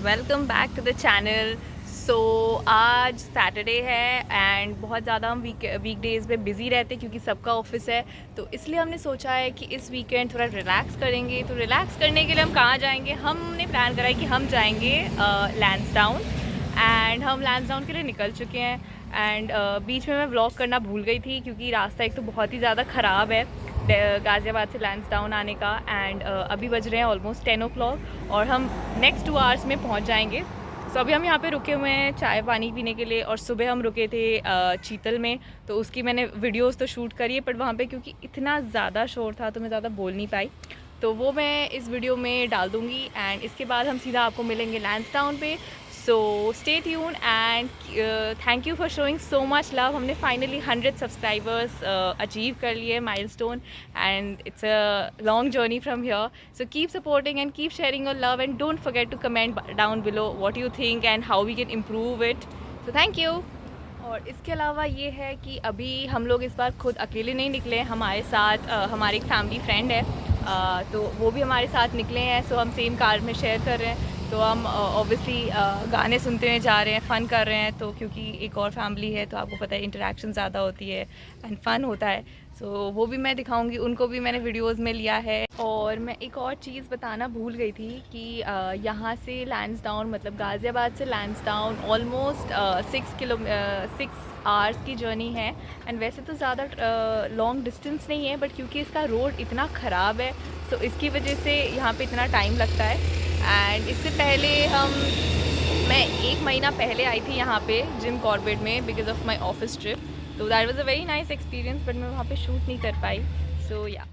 Welcome back to the channel. So आज Saturday है and बहुत ज़्यादा हम वीकडेज़ में बिज़ी रहते हैं क्योंकि सबका ऑफिस है। तो इसलिए हमने सोचा है कि इस वीकेंड थोड़ा रिलैक्स करेंगे। तो रिलैक्स करने के लिए हम कहाँ जाएंगे? हमने प्लान करा है कि हम जाएंगे लैंसडाउन। एंड हम लैंसडाउन के लिए निकल चुके हैं। एंड बीच में मैं व्लॉग करना भूल गई थी क्योंकि रास्ता एक तो बहुत ही ज़्यादा ख़राब है गाज़ियाबाद से लैंसडाउन आने का। एंड अभी बज रहे हैं ऑलमोस्ट 10 o'clock और हम नेक्स्ट 2 आवर्स में पहुंच जाएंगे। सो अभी हम यहाँ पे रुके हुए हैं चाय पानी पीने के लिए। और सुबह हम रुके थे चीतल में, तो उसकी मैंने वीडियोस तो शूट करी है, बट वहाँ पे क्योंकि इतना ज़्यादा शोर था तो मैं ज़्यादा बोल नहीं पाई। तो वो मैं इस वीडियो में डाल दूँगी। एंड इसके बाद हम सीधा आपको मिलेंगे लैंसडाउन पे। So stay tune and thank you for showing so much love. हमने फाइनली 100 सब्सक्राइबर्स अचीव कर लिए milestone, and it's a long journey from here. So keep supporting and keep sharing your love, and don't forget to comment down below what you think and how we can improve it. So thank you. और इसके अलावा ये है कि अभी हम लोग इस बार खुद अकेले नहीं निकले हैं, हमारे साथ हमारी एक फैमिली फ्रेंड है, तो वो भी हमारे साथ निकले हैं। सो हम सेम कार में शेयर कर रहे हैं। तो हम ऑब्वियसली गाने सुनते हुए जा रहे हैं, फ़न कर रहे हैं। तो क्योंकि एक और फैमिली है तो आपको पता है इंटरेक्शन ज़्यादा होती है एंड फ़न होता है। सो वो भी मैं दिखाऊंगी, उनको भी मैंने वीडियोस में लिया है। और मैं एक और चीज़ बताना भूल गई थी कि यहाँ से लैंसडाउन मतलब गाज़ियाबाद से लैंसडाउन ऑलमोस्ट 6 आवर्स की जर्नी है। एंड वैसे तो ज़्यादा लॉन्ग डिस्टेंस नहीं है, बट क्योंकि इसका रोड इतना ख़राब है तो इसकी वजह से यहाँ पे इतना टाइम लगता है। एंड इससे पहले मैं 1 महीना पहले आई थी यहाँ पे जिम कॉर्बेट में because of my office trip. तो that was a very nice experience, but मैं वहाँ पे शूट नहीं कर पाई। सो या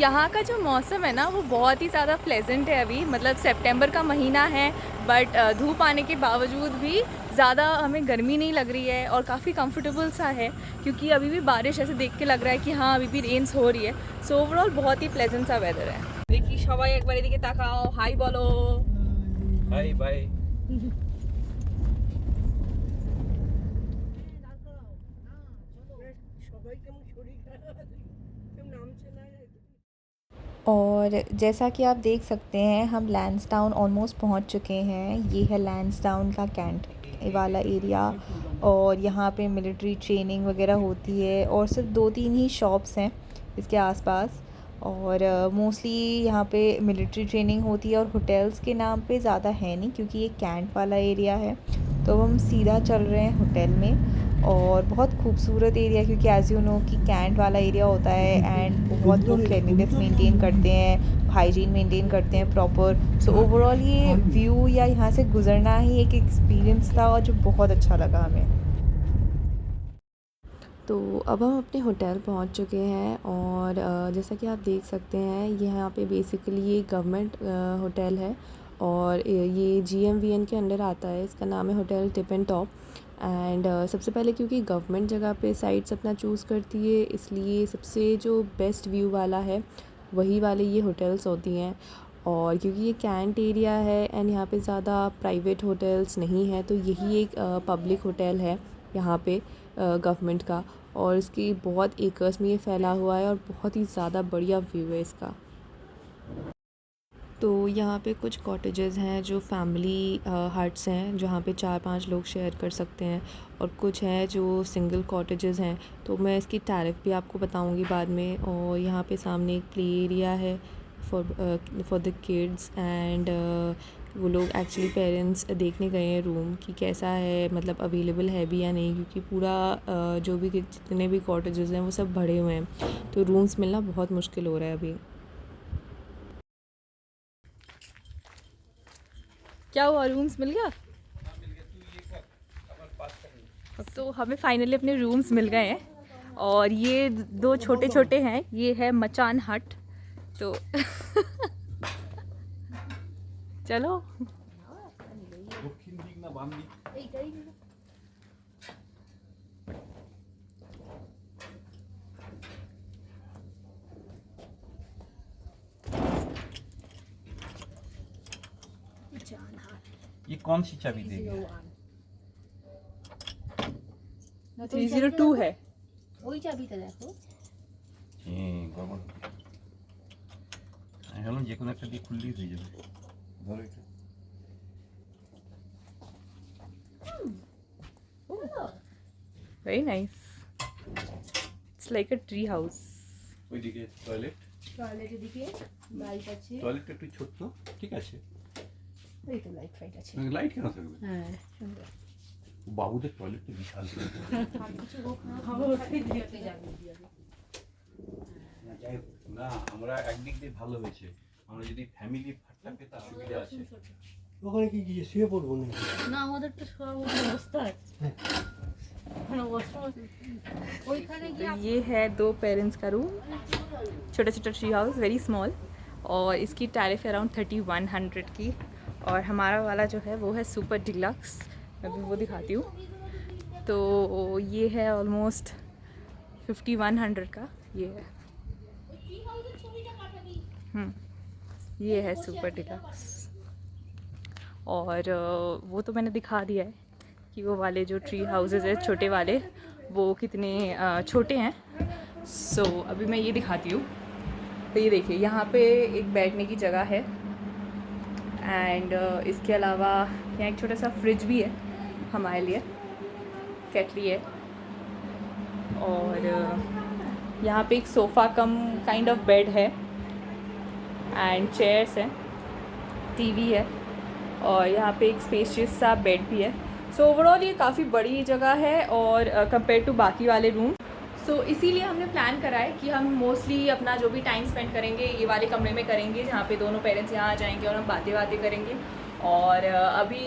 यहाँ का जो मौसम है ना वो बहुत ही ज़्यादा प्लेजेंट है अभी, मतलब सितंबर का महीना है बट धूप आने के बावजूद भी ज़्यादा हमें गर्मी नहीं लग रही है और काफ़ी कंफर्टेबल सा है, क्योंकि अभी भी बारिश ऐसे देख के लग रहा है कि हाँ अभी भी रेन्स हो रही है। सो ओवरऑल बहुत ही प्लेजेंट सा वेदर है। देखिए सबाई एक बार एदिके ताकाओ, हाई बोलो। Hi bye. और जैसा कि आप देख सकते हैं हम लैंसडाउन ऑलमोस्ट पहुंच चुके हैं। ये है लैंसडाउन का कैंट वाला एरिया और यहाँ पे मिलिट्री ट्रेनिंग वगैरह होती है और सिर्फ 2-3 ही शॉप्स हैं इसके आसपास और मोस्टली यहाँ पे मिलिट्री ट्रेनिंग होती है और होटल्स के नाम पे ज़्यादा है नहीं क्योंकि ये कैंट वाला एरिया है। तो हम सीधा चल रहे हैं होटल में और बहुत खूबसूरत एरिया क्योंकि एज़ यू नो कि कैंट वाला एरिया होता है एंड बहुत वो क्लीनलीनेस मेंटेन करते हैं, हाइजीन मेंटेन करते हैं प्रॉपर। सो ओवरऑल ये व्यू या यहाँ से गुज़रना ही एक एक्सपीरियंस था और जो बहुत अच्छा लगा हमें। तो अब हम अपने होटल पहुंच चुके हैं और जैसा कि आप देख सकते हैं ये यहाँ पे बेसिकली ये गवर्नमेंट होटल है और ये GMVN के अंडर आता है। इसका नाम है hotel tip and top and सबसे पहले क्योंकि गवर्नमेंट जगह पे साइट्स अपना चूज़ करती है इसलिए सबसे जो बेस्ट व्यू वाला है वही वाले ये होटल्स होती हैं। और क्योंकि ये कैंट एरिया है एंड यहाँ पे ज़्यादा प्राइवेट होटल्स नहीं है तो यही एक पब्लिक होटल है यहाँ पे गवर्नमेंट का और इसकी बहुत एकर्स में ये फैला हुआ है और बहुत ही ज़्यादा बढ़िया व्यू है इसका। तो यहाँ पे कुछ कॉटेजेस हैं जो फैमिली हट्स हैं जहाँ पे 4-5 लोग शेयर कर सकते हैं और कुछ हैं जो सिंगल कॉटेजेस हैं। तो मैं इसकी टैरिफ भी आपको बताऊँगी बाद में। और यहाँ पे सामने एक प्ले एरिया है फॉर द किड्स एंड वो लोग एक्चुअली पेरेंट्स देखने गए हैं रूम कि कैसा है, मतलब अवेलेबल है भी या नहीं, क्योंकि पूरा जो भी जितने भी कॉटेजेस हैं वो सब भरे हुए हैं तो रूम्स मिलना बहुत मुश्किल हो रहा है अभी। क्या हुआ, रूम्स मिल गया? तो हमें फाइनली अपने रूम्स मिल गए हैं और ये 2 छोटे छोटे हैं, ये है मचान हट। तो चलो ये कौन सी चाबी देगी? 302 है। ওই চাবিটা দেখো। বাবা আমি ভাবলাম যে কোনো একটা দিয়ে খুললেই হয়ে যাবে। ধরো এটা। Very nice. It's like a tree house. ওইদিকে টয়লেট। টয়লেটের দিকে লাইট আছে। টয়লেটটা একটু ছোট্ট, ঠিক আছে। এই তো লাইট ফাইট আছে। লাইট কেন থাকবে? হ্যাঁ সুন্দর। বাবুদের টয়লেট তো বিশাল। না আমরা একদিক দিয়ে ভালো হয়েছে, আমরা যদি ফ্যামিলি ফাটটা পেতে সুবিধা আছে। ওখানে কি গিয়ে শুয়ে পড়বো না? না আমাদের তো সব অবস্থা আছে। ये है 2 पेरेंट्स का रूम, छोटा छोटा ट्री हाउस, वेरी स्मॉल, और इसकी टैरिफ अराउंड 3100 की। और हमारा वाला जो है वो है सुपर डिलक्स, मैं भी वो दिखाती हूँ। तो ये है ऑलमोस्ट 5100 का, ये है ये है सुपर डिलक्स। और वो तो मैंने दिखा दिया है कि वो वाले जो ट्री हाउसेस है छोटे वाले वो कितने छोटे हैं। सो अभी मैं ये दिखाती हूँ। तो ये देखिए यहाँ पे एक बैठने की जगह है एंड इसके अलावा यहाँ एक छोटा सा फ्रिज भी है हमारे लिए, केटली है, और यहाँ पे एक sofa cum kind of bed है एंड चेयर्स हैं, टीवी है, और यहाँ पे एक स्पेशियस सा बेड भी है। सो ओवरऑल ये काफ़ी बड़ी जगह है और कंपेयर टू बाकी वाले रूम। सो इसीलिए हमने प्लान करा है कि हम मोस्टली अपना जो भी टाइम स्पेंड करेंगे ये वाले कमरे में करेंगे, जहाँ पे दोनों पेरेंट्स यहाँ आ जाएंगे और हम बातें करेंगे। और अभी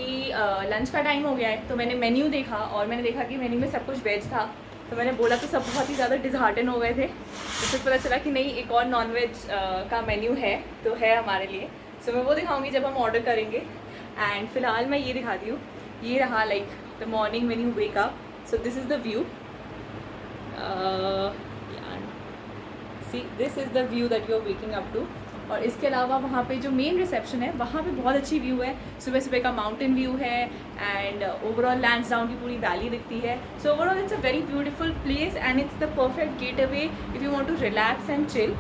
लंच का टाइम हो गया है तो मैंने मेन्यू देखा और मैंने देखा कि मेन्यू में सब कुछ वेज था। तो मैंने बोला तो सब बहुत ही ज़्यादा डिसहार्टन हो गए थे। तो फिर पता चला कि नहीं, एक और नॉनवेज का मेन्यू है, तो है हमारे लिए। सो मैं वो दिखाऊंगी जब हम ऑर्डर करेंगे। एंड फिलहाल मैं ये दिखाती हूँ, ये रहा like the morning when you wake up. So this is the view, see this is the view that you are waking up to. और इसके अलावा वहाँ पे जो मेन रिसेप्शन है वहाँ पे बहुत अच्छी व्यू है, सुबह सुबह का माउंटेन व्यू है एंड ओवरऑल लैंड्सडाउन की पूरी वैली दिखती है। So overall it's a very beautiful place and it's the perfect get away if you want to relax and chill,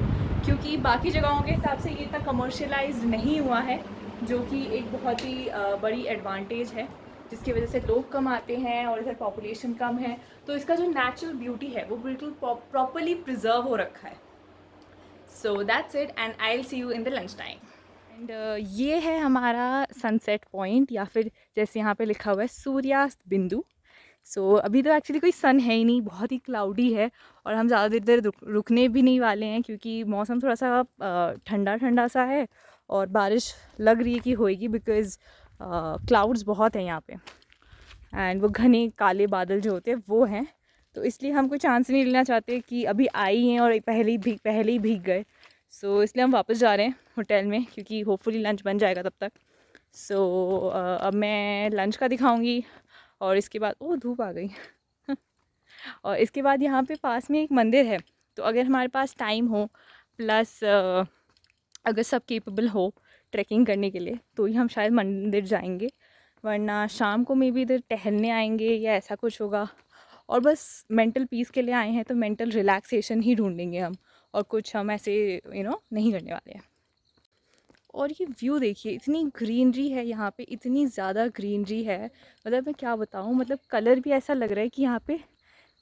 क्योंकि बाकी जगहों के हिसाब से ये इतना कमर्शियलाइज्ड नहीं हुआ है, जो कि एक बहुत ही बड़ी एडवांटेज है, जिसकी वजह से लोग कम आते हैं और इधर पॉपुलेशन कम है। तो इसका जो नेचुरल ब्यूटी है वो बिल्कुल प्रॉपरली प्रिजर्व हो रखा है। So that's it and I will see you in the lunch time. And ये है हमारा सनसेट पॉइंट, या फिर जैसे यहाँ पे लिखा हुआ है सूर्यास्त बिंदु। सो अभी तो एक्चुअली कोई सन है ही नहीं, बहुत ही क्लाउडी है और हम ज़्यादा देर रुकने भी नहीं वाले हैं, क्योंकि मौसम थोड़ा सा ठंडा ठंडा सा है और बारिश लग रही है कि होएगी, बिकॉज़ क्लाउड्स बहुत हैं यहाँ पे एंड वो घने काले बादल जो होते हैं वो हैं। तो इसलिए हम कोई चांस नहीं लेना चाहते कि अभी आई हैं और पहले ही भीग गए। सो इसलिए हम वापस जा रहे हैं होटल में, क्योंकि होपफुली लंच बन जाएगा तब तक। सो अब मैं लंच का दिखाऊंगी और इसके बाद धूप आ गई और इसके बाद यहाँ पे पास में एक मंदिर है, तो अगर हमारे पास टाइम हो प्लस अगर सब केपेबल हो ट्रैकिंग करने के लिए तो ही हम शायद मंदिर जाएंगे, वरना शाम को मे बी इधर टहलने आएंगे या ऐसा कुछ होगा। और बस मेंटल पीस के लिए आए हैं तो मेंटल रिलैक्सेशन ही ढूंढेंगे हम, और कुछ हम ऐसे नहीं करने वाले हैं। और ये व्यू देखिए, इतनी ग्रीनरी है यहाँ पे, इतनी ज़्यादा ग्रीनरी है, मतलब मैं क्या बताऊँ, मतलब कलर भी ऐसा लग रहा है कि यहाँ पे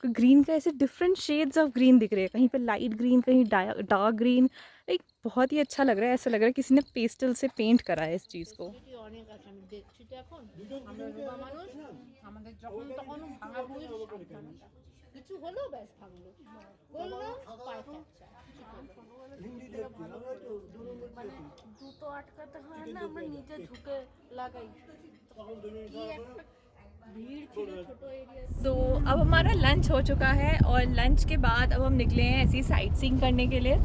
ग्रीन का ऐसे डिफरेंट शेड्स ऑफ ग्रीन दिख रहे हैं, कहीं पे लाइट ग्रीन, कहीं डार्क ग्रीन, लाइक बहुत ही अच्छा लग रहा है। ऐसा लग रहा है किसी ने पेस्टल से पेंट करा है इस चीज़ को। অনেক আছে আমি দেখছি তো এখন আমরা রোগা মানুষ আমাদের যখন তখন ভাঙা ভুঁড়ি কিছু হলো ব্যাস ভাঙলো বললো পায়ে ফ্র্যাকচার মানে জুতো আটকাতে হয় না, আমরা নিচে ঝুঁকে লাগাই কি একটা भीड़ थी ना छोटो एरिया। सो अब हमारा लंच हो चुका है और लंच के बाद अब हम निकले हैं ऐसी साइट सीइंग करने के लिए।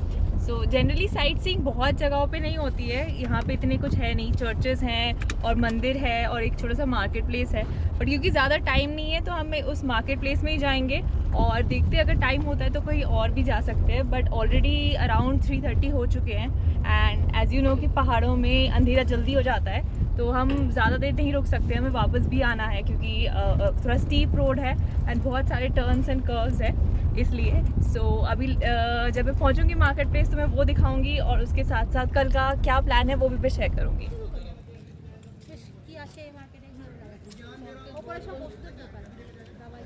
सो जनरली साइट सीइंग बहुत जगहों पे नहीं होती है, यहाँ पे इतने कुछ है नहीं, चर्चेज़ हैं और मंदिर है और एक छोटा सा मार्केट प्लेस है, बट क्योंकि ज़्यादा टाइम नहीं है तो हम उस मार्केट प्लेस में ही जाएंगे और देखते हैं अगर टाइम होता है तो कहीं और भी जा सकते हैं। बट ऑलरेडी अराउंड 3:30 हो चुके हैं एंड एज़ यू नो कि पहाड़ों में अंधेरा जल्दी हो जाता है, तो हम ज़्यादा देर नहीं रुक सकते, हमें वापस भी आना है, क्योंकि थोड़ा स्टीप रोड है एंड बहुत सारे टर्न्स एंड कर्व्स है इसलिए। सो अभी जब मैं पहुंचूंगी मार्केट प्लेस तो मैं वो दिखाऊंगी और उसके साथ साथ कल का क्या प्लान है वो भी मैं शेयर करूंगी। কি আছে এই মার্কেটে ভালো লাগে ওপরে সব ওষুধের দোকান দাবাই।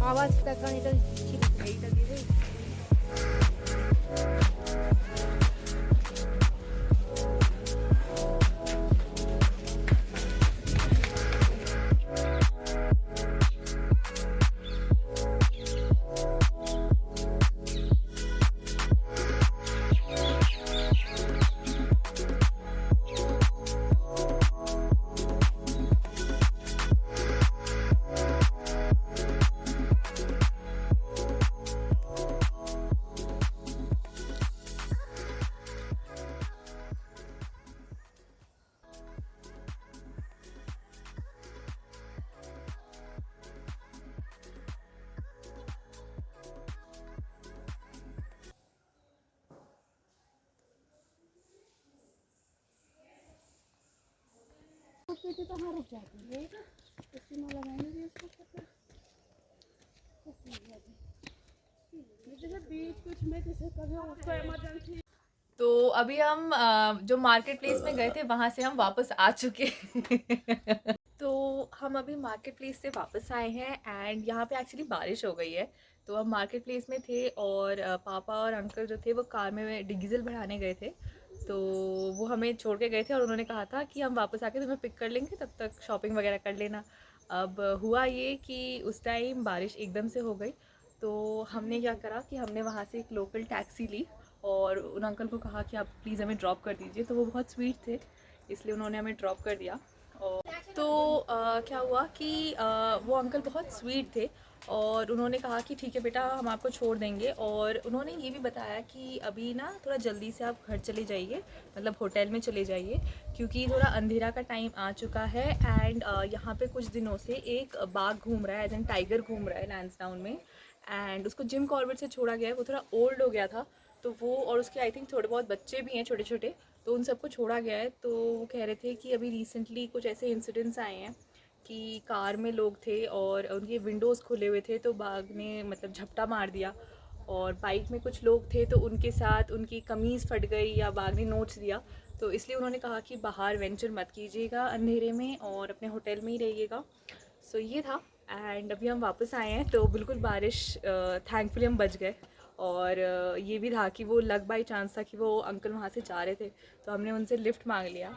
আওয়াজটা কারণ এটা এইটা দিয়ে पेटी तो हाँ रुक जाती है इसकी माला लगाएंगे भी उसको जैसे बीच कुछ में जैसे कभी उसको इमरजेंसी। तो अभी हम जो मार्केट प्लेस में गए थे वहाँ से हम वापस आ चुके हैं। तो हम अभी मार्केट प्लेस से वापस आए हैं एंड यहाँ पे एक्चुअली बारिश हो गई है। तो हम मार्केट प्लेस में थे और पापा और अंकल जो थे वो कार में डीजल भराने गए थे। तो वो हमें छोड़ के गए थे और उन्होंने कहा था कि हम वापस आके तुम्हें पिक कर लेंगे, तब तक शॉपिंग वगैरह कर लेना। अब हुआ ये कि उस टाइम बारिश एकदम से हो गई, तो हमने क्या करा कि हमने वहाँ से एक लोकल टैक्सी ली और उन अंकल को कहा कि आप प्लीज़ हमें ड्रॉप कर दीजिए। तो वो बहुत स्वीट थे, इसलिए उन्होंने हमें ड्रॉप कर दिया। और तो क्या हुआ कि वो अंकल बहुत स्वीट थे और उन्होंने कहा कि ठीक है बेटा, हम आपको छोड़ देंगे। और उन्होंने ये भी बताया कि अभी ना थोड़ा जल्दी से आप घर चले जाइए, मतलब होटल में चले जाइए, क्योंकि थोड़ा अंधेरा का टाइम आ चुका है। एंड यहाँ पे कुछ दिनों से एक बाघ घूम रहा है, एज एन टाइगर घूम रहा है लैंसडाउन में। एंड उसको जिम कॉर्बेट से छोड़ा गया है, वो थोड़ा ओल्ड हो गया था, तो वो और उसके आई थिंक थोड़े बहुत बच्चे भी हैं छोटे छोटे, तो उन सबको छोड़ा गया है। तो वो कह रहे थे कि अभी रिसेंटली कुछ ऐसे इंसिडेंट्स आए हैं कि कार में लोग थे और उनके विंडोज़ खुले हुए थे, तो बाघ ने मतलब झपटा मार दिया। और बाइक में कुछ लोग थे तो उनके साथ उनकी कमीज़ फट गई या बाघ ने नोच दिया। तो इसलिए उन्होंने कहा कि बाहर वेंचर मत कीजिएगा अंधेरे में और अपने होटल में ही रहिएगा। सो ये था। एंड अभी हम वापस आए हैं तो बिल्कुल बारिश, थैंकफुली हम बच गए। और ये भी था कि वो लक बाई चांस था कि वो अंकल वहाँ से जा रहे थे, तो हमने उनसे लिफ्ट मांग लिया।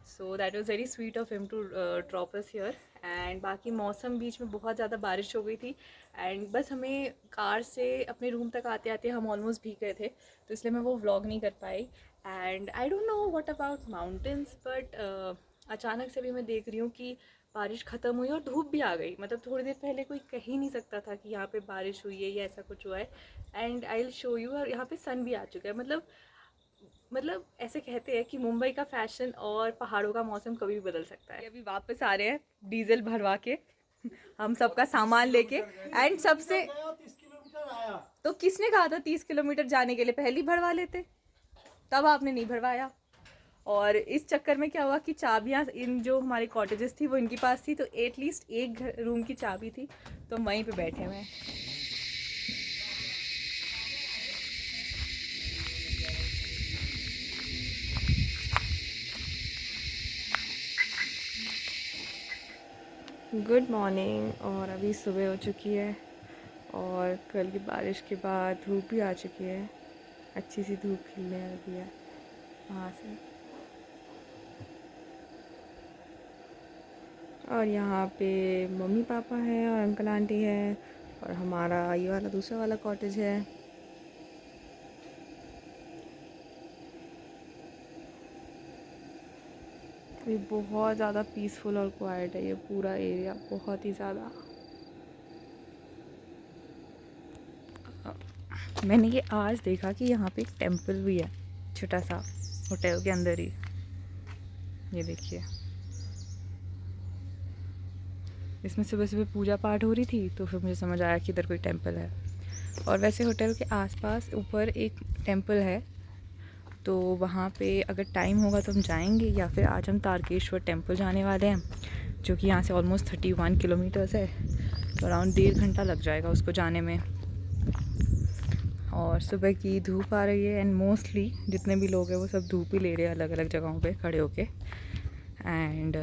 So that was very sweet of him to drop us here. And बाकी मौसम बीच में बहुत ज़्यादा बारिश हो गई थी एंड बस हमें कार से अपने रूम तक आते आते हम ऑलमोस्ट भीग गए थे, तो इसलिए मैं वो व्लॉग नहीं कर पाई। And I don't know what about mountains, but अचानक से भी मैं देख रही हूँ कि बारिश ख़त्म हुई और धूप भी आ गई। मतलब थोड़ी देर पहले कोई कह ही नहीं सकता था कि यहाँ पे बारिश हुई है या ऐसा कुछ हुआ है। And I will show you, और यहाँ पे सन भी आ चुका है। मतलब ऐसे कहते हैं कि मुंबई का फैशन और पहाड़ों का मौसम कभी भी बदल सकता है। अभी वापस आ रहे हैं डीजल भरवा के हम सबका सामान लेके। एंड सबसे 30 किलोमीटर आया। तो किसने कहा था 30 किलोमीटर जाने के लिए पहले ही भरवा लेते, तब आपने नहीं भरवाया। और इस चक्कर में क्या हुआ कि चाबियाँ इन जो हमारे कॉटेजेस थी वो इनके पास थी, तो एटलीस्ट एक रूम की चाबी थी, तो हम वहीं पे बैठे हुए हैं। Good morning. और अभी सुबह हो चुकी है और कल की बारिश के बाद धूप भी आ चुकी है, अच्छी सी धूप खिलने लगी है वहाँ से। और यहाँ पे मम्मी पापा हैं और अंकल आंटी है और हमारा ये वाला दूसरा वाला कॉटेज है। ये बहुत ज़्यादा पीसफुल और क्वाइट है, ये पूरा एरिया बहुत ही ज़्यादा। मैंने ये आज देखा कि यहाँ पे एक टेंपल भी है छोटा सा, होटल के अंदर ही। ये देखिए, इसमें सुबह सुबह पूजा पाठ हो रही थी, तो फिर मुझे समझ आया कि इधर कोई टेंपल है। और वैसे होटल के आसपास ऊपर एक टेंपल है, तो वहाँ पे अगर टाइम होगा तो हम जाएंगे, या फिर आज हम तारकेश्वर टेंपल जाने वाले हैं, जो कि यहाँ से ऑलमोस्ट 31 किलोमीटर्स है, तो अराउंड 1.5 घंटा लग जाएगा उसको जाने में। और सुबह की धूप आ रही है एंड मोस्टली जितने भी लोग हैं वो सब धूप ही ले रहे हैं अलग अलग जगहों पे खड़े होके। एंड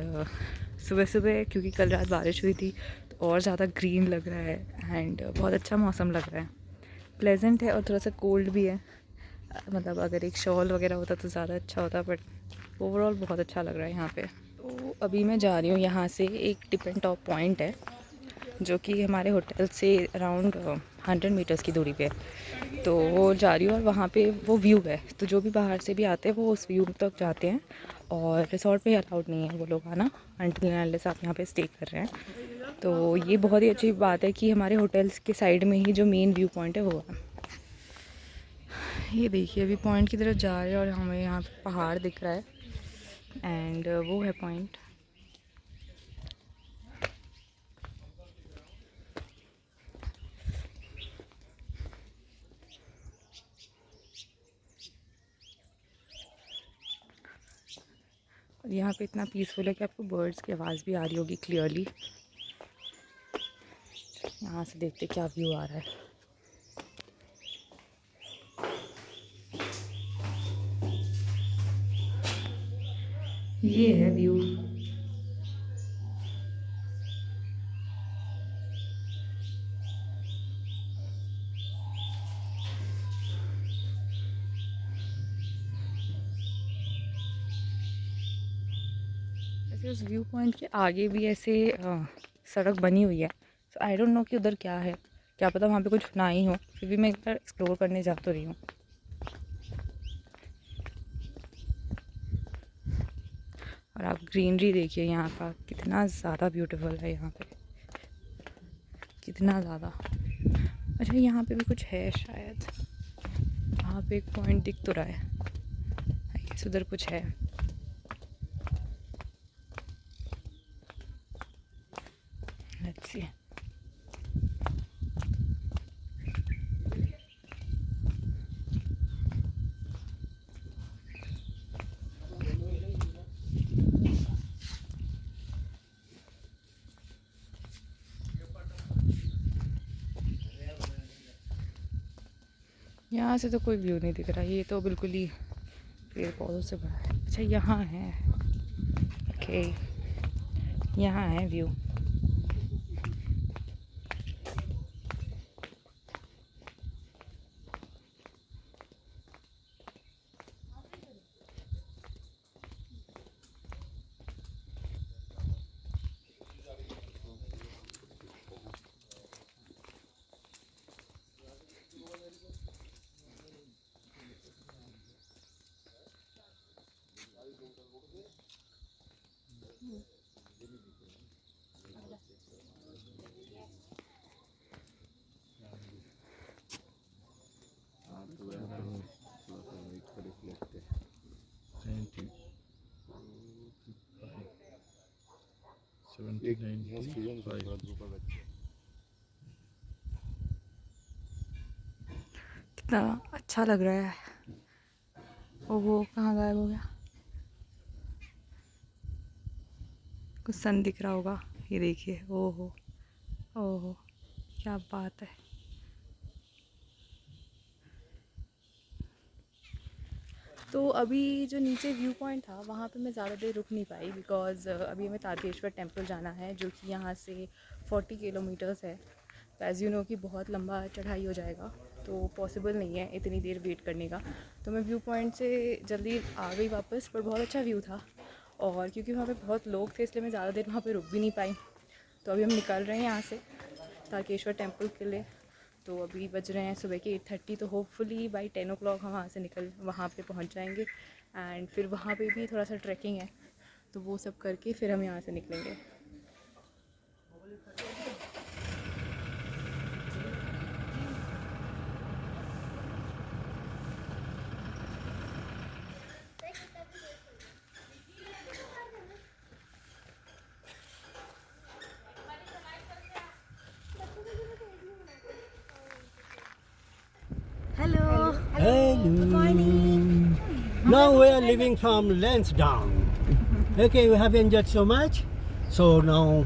सुबह सुबह क्योंकि कल रात बारिश हुई थी तो और ज़्यादा ग्रीन लग रहा है एंड बहुत अच्छा मौसम लग रहा है, प्लेजेंट है और थोड़ा सा कोल्ड भी है। मतलब अगर एक शॉल वगैरह होता तो ज़्यादा अच्छा होता, बट ओवरऑल बहुत अच्छा लग रहा है यहाँ पे। तो अभी मैं जा रही हूँ यहाँ से, एक टिप एंड टॉप पॉइंट है जो कि हमारे होटल से अराउंड 100 मीटर्स की दूरी पे, तो वो जा रही हूँ और वहाँ पे वो व्यू है, तो जो भी बाहर से भी आते हैं वो उस व्यू तक जाते हैं। और रिसोर्ट पे अलाउड नहीं है वो लोग आना अनटिल अनलेस आप यहाँ पे स्टे कर रहे हैं। तो ये बहुत ही अच्छी बात है कि हमारे होटल्स के साइड में ही जो मेन व्यू पॉइंट है वो है। ये देखिए अभी पॉइंट की तरफ जा रहे हैं और हमें यहाँ पे पहाड़ दिख रहा है एंड वो है पॉइंट। और यहाँ पे इतना पीसफुल है कि आपको बर्ड्स की आवाज़ भी आ रही होगी क्लियरली। यहाँ से देखते क्या व्यू आ रहा है। ये है व्यू। ऐसे उस व्यू पॉइंट के आगे भी ऐसे सड़क बनी हुई है। सो आई डोंट नो कि उधर क्या है, क्या पता वहाँ पे कुछ ना ही हो, फिर भी मैं एक बार एक्सप्लोर करने जा तो रही हूँ। और आप ग्रीनरी देखिए यहाँ का, कितना ज़्यादा ब्यूटीफुल है यहाँ पे, कितना ज़्यादा। अच्छा यहाँ पे भी कुछ है शायद, वहाँ पे एक पॉइंट दिख तो रहा है, आई गेस उधर कुछ है। Let's see. यहाँ से तो कोई व्यू नहीं दिख रहा, ये तो बिल्कुल ही पेड़ पौधों से भरा है। अच्छा यहाँ है, ओके यहाँ है व्यू। कितना अच्छा लग रहा है। वो कहाँ गायब हो गया? कुछ सन दिख रहा होगा, ये देखिए। ओहो ओहो, क्या बात है। तो अभी जो नीचे व्यू पॉइंट था वहाँ पे मैं ज़्यादा देर रुक नहीं पाई, बिकॉज़ अभी हमें तारकेश्वर टेम्पल जाना है, जो कि यहाँ से 40 किलोमीटर्स है। तो एज़ यू नो कि बहुत लंबा चढ़ाई हो जाएगा, तो पॉसिबल नहीं है इतनी देर वेट करने का। तो मैं व्यू पॉइंट से जल्दी आ गई वापस, पर बहुत अच्छा व्यू था। और क्योंकि वहाँ पे बहुत लोग थे, इसलिए मैं ज़्यादा देर वहाँ पे रुक भी नहीं पाई। तो अभी हम निकल रहे हैं यहाँ से तारकेश्वर टेम्पल के लिए। तो अभी बज रहे हैं सुबह के 8:30, तो होपफुली बाई 10 o'clock हम वहाँ पे पहुँच जाएंगे। एंड फिर वहाँ पे भी थोड़ा सा ट्रैकिंग है, तो वो सब करके फिर हम यहाँ से निकलेंगे। Hello. Hello. Good morning. Now we are leaving from Lansdowne. Okay, we have enjoyed so much. So now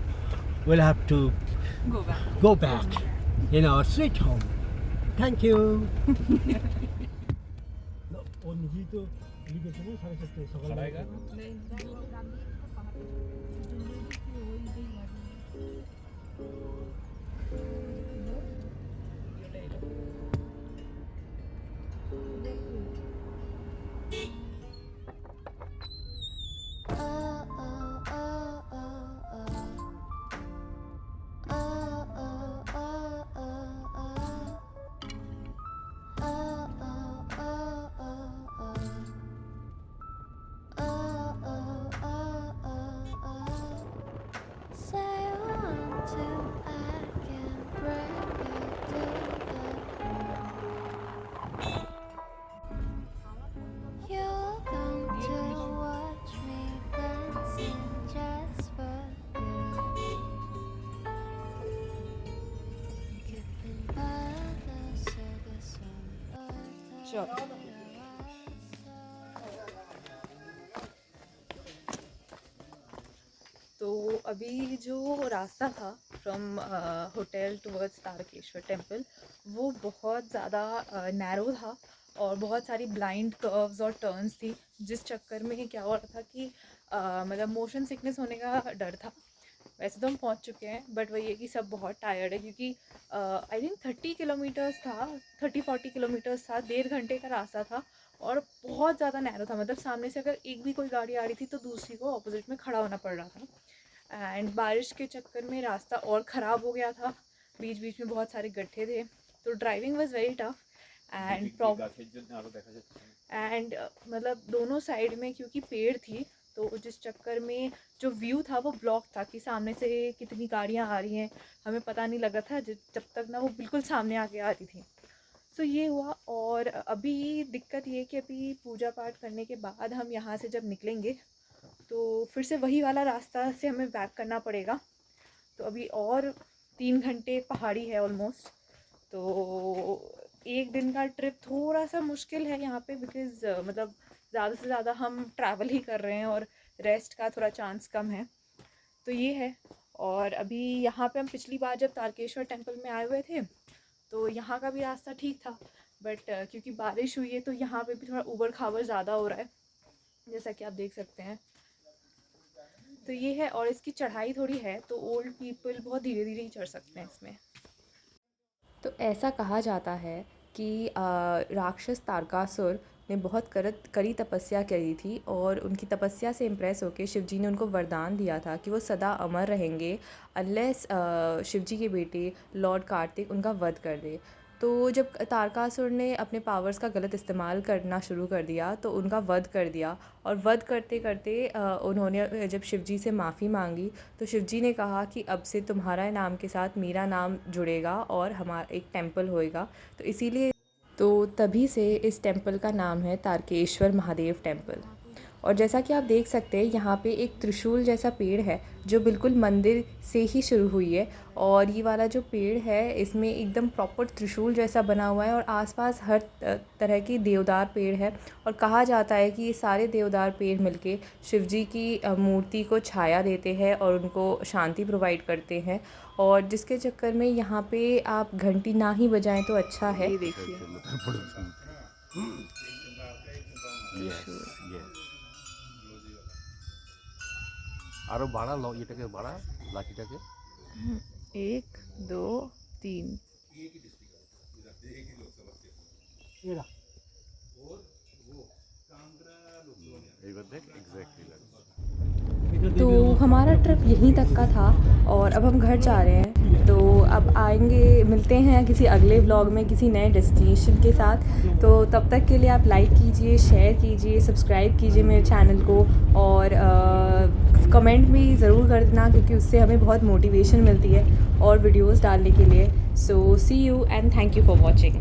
we'll have to go back in our sweet home. Thank you. Sure. तो अभी जो रास्ता था from hotel towards Tarkeshwar temple वो बहुत ज़्यादा narrow था और बहुत सारी ब्लाइंड कर्व्स और टर्न्स थी, जिस चक्कर में क्या हो रहा था कि मतलब मोशन सिकनेस होने का डर था। वैसे तो हम पहुंच चुके हैं बट वही है कि सब बहुत टायर्ड है, क्योंकि आई थिंक 30 किलोमीटर्स था, 30-40 किलोमीटर्स था, 1.5 घंटे का रास्ता था और बहुत ज़्यादा नैरो था। मतलब सामने से अगर एक भी कोई गाड़ी आ रही थी तो दूसरी को ऑपोजिट में खड़ा होना पड़ रहा था। एंड बारिश के चक्कर में रास्ता और ख़राब हो गया था, बीच बीच में बहुत सारे गड्ढे थे, तो driving was very tough. And मतलब दोनों साइड में क्योंकि पेड़ थी तो जिस चक्कर में जो व्यू था वो ब्लॉक था कि सामने से कितनी गाड़ियाँ आ रही हैं हमें पता नहीं लगा था जब तक ना वो बिल्कुल सामने आके आ रही थी। सो ये हुआ। और अभी दिक्कत ये कि अभी पूजा पाठ करने के बाद हम यहाँ से जब निकलेंगे तो फिर से वही वाला रास्ता से हमें बैक करना पड़ेगा। तो अभी और 3 घंटे पहाड़ी है ऑलमोस्ट, तो एक दिन का ट्रिप थोड़ा सा मुश्किल है यहाँ पे, बिकॉज़ मतलब ज़्यादा से ज़्यादा हम ट्रैवल ही कर रहे हैं और रेस्ट का थोड़ा चांस कम है, तो ये है। और अभी यहाँ पे हम पिछली बार जब तारकेश्वर टेम्पल में आए हुए थे तो यहाँ का भी रास्ता ठीक था, बट क्योंकि बारिश हुई है तो यहाँ पे भी थोड़ा ऊबड़ खाबड़ ज़्यादा हो रहा है, जैसा कि आप देख सकते हैं। तो ये है, और इसकी चढ़ाई थोड़ी है तो ओल्ड पीपल बहुत धीरे धीरे ही चढ़ सकते हैं इसमें। तो ऐसा कहा जाता है कि राक्षस तारकासुर ने बहुत कड़ी तपस्या करी थी और उनकी तपस्या से इम्प्रेस होकर शिवजी ने उनको वरदान दिया था कि वो सदा अमर रहेंगे अनलेस शिवजी के बेटे लॉर्ड कार्तिक उनका वध कर दे। तो जब तारकासुर ने अपने पावर्स का गलत इस्तेमाल करना शुरू कर दिया तो उनका वध कर दिया, और वध करते करते उन्होंने जब शिवजी से माफ़ी मांगी तो शिवजी ने कहा कि अब से तुम्हारा नाम के साथ मेरा नाम जुड़ेगा और हमारा एक टेम्पल होएगा। तो इसीलिए तभी से इस टेम्पल का नाम है तारकेश्वर महादेव टेम्पल। और जैसा कि आप देख सकते हैं यहाँ पे एक त्रिशूल जैसा पेड़ है जो बिल्कुल मंदिर से ही शुरू हुई है, और ये वाला जो पेड़ है इसमें एकदम प्रॉपर त्रिशूल जैसा बना हुआ है और आसपास हर तरह की देवदार पेड़ है। और कहा जाता है कि ये सारे देवदार पेड़ मिलके शिवजी की मूर्ति को छाया देते हैं और उनको शांति प्रोवाइड करते हैं, और जिसके चक्कर में यहाँ पे आप घंटी ना ही बजाएं तो अच्छा है। ये देखिए আরো বাড়ালো এটাকে বাড়া লাঠিটাকে 1 2 3 এইবার দেখ এক্স্যাক্টলি লাগে। तो हमारा ट्रिप यहीं तक का था और अब हम घर जा रहे हैं। तो अब आएंगे, मिलते हैं किसी अगले व्लॉग में किसी नए डेस्टिनेशन के साथ। तो तब तक के लिए आप लाइक कीजिए, शेयर कीजिए, सब्सक्राइब कीजिए मेरे चैनल को, और कमेंट भी ज़रूर कर देना क्योंकि उससे हमें बहुत मोटिवेशन मिलती है और वीडियोस डालने के लिए। So see you and thank you for watching.